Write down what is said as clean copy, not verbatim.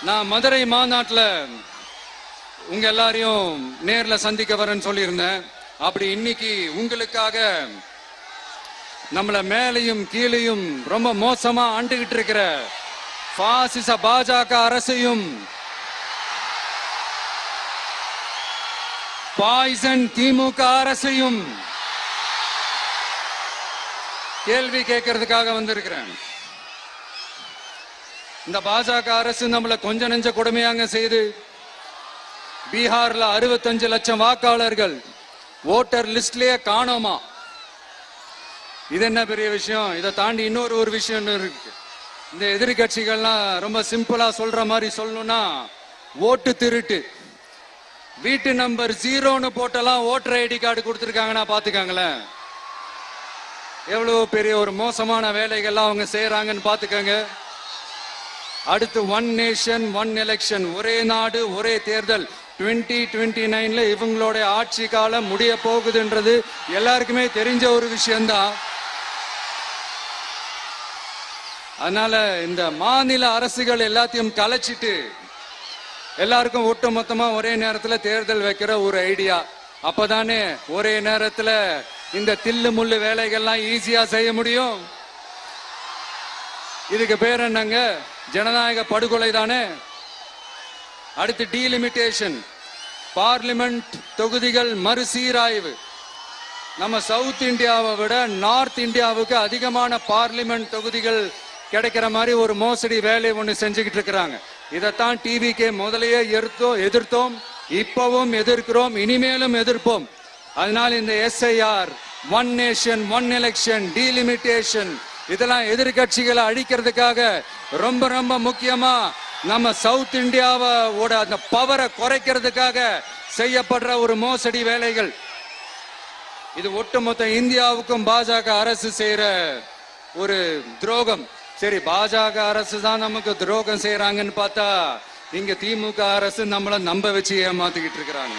நான் மதுரை மாநாட்டில் உங்க எல்லாரையும் நேர்ல சந்திக்க வரேன்னு சொல்லியிருந்தேன். அப்படி இன்னைக்கு உங்களுக்காக நம்மள மேலையும் கீழையும் ரொம்ப மோசமா ஆண்டுகிட்டு இருக்கிற பாசிச பாஜக அரசையும் பாய்சன் திமுக அரசையும் கேள்வி கேட்கறதுக்காக வந்திருக்கிறேன். இந்த பாஜக அரசு நம்மள கொஞ்ச நெஞ்ச கொடுமையாங்க செய்து பீகார்ல 65 லட்சம் வாக்காளர்கள் ஓட்டர் லிஸ்ட்லயே காணோமா. இது என்ன பெரிய விஷயம்? இதை தாண்டி இன்னொரு விஷயம் இருக்கு. இந்த எதிர்கட்சிகள்லாம் ரொம்ப சிம்பிளா சொல்ற மாதிரி சொல்லணும்னா ஓட்டு திருட்டு. வீட்டு நம்பர் 0ன்னு போட்டெல்லாம் ஓட்டர் ஐடி கார்டு கொடுத்துருக்காங்கன்னா பாத்துக்காங்களேன். எவ்வளவு பெரிய ஒரு மோசமான வேலைகள்லாம் அவங்க செய்யறாங்கன்னு பாத்துக்கங்க. அடுத்து ஒன் நேஷன் ஒன் எலெக்ஷன், ஒரே நாடு ஒரே தேர்தல் 2029ல இவங்களோட ஆட்சி காலம் முடிய போகுதுன்றது எல்லாருக்குமே தெரிஞ்ச ஒரு விஷயம்தான். அதனால இந்த மாநில அரசுகள் எல்லாத்தையும் கலைச்சிட்டு எல்லாருக்கும் ஒட்டு மொத்தமா ஒரே நேரத்துல தேர்தல் வைக்கிற ஒரு ஐடியா. அப்பதானே ஒரே நேரத்துல இந்த தில்லு முள்ளு வேலைகள்லாம் ஈஸியா செய்ய முடியும். இதுக்கு பேர் என்னங்க? ஜனநாயக படுகொலை தானே. அடுத்து டீலிமிட்டேஷன், பார்லிமெண்ட் தொகுதிகள் மறுசீராய்வு. நம்ம சவுத் இந்தியாவை விட நார்த் இந்தியாவுக்கு அதிகமான பார்லிமெண்ட் தொகுதிகள் கிடைக்கிற மாதிரி ஒரு மோசடி வேலை ஒன்று செஞ்சுக்கிட்டு இருக்கிறாங்க. இதைத்தான் டிவிகே முதலையே எதிர்த்தோம், இப்பவும் எதிர்க்கிறோம், இனிமேலும் எதிர்ப்போம். அதனால இந்த SIR, one nation one election, delimitation இதெல்லாம் எதிர்கட்சிகளை அழிக்கிறதுக்காக ரொம்ப ரொம்ப முக்கியமா நம்ம சவுத் இந்தியாவோட அந்த பவரை குறைக்கிறதுக்காக செய்யப்படுற ஒரு மோசடி வேலைகள். இது ஒட்டுமொத்த இந்தியாவுக்கும் பாஜக அரசு செய்யற ஒரு துரோகம். சரி, பாஜக அரசு தான் நமக்கு துரோகம் செய்யறாங்கன்னு பார்த்தா இங்க திமுக அரசு நம்மள நம்ப வச்சு ஏமாத்திக்கிட்டு இருக்கிறாங்க.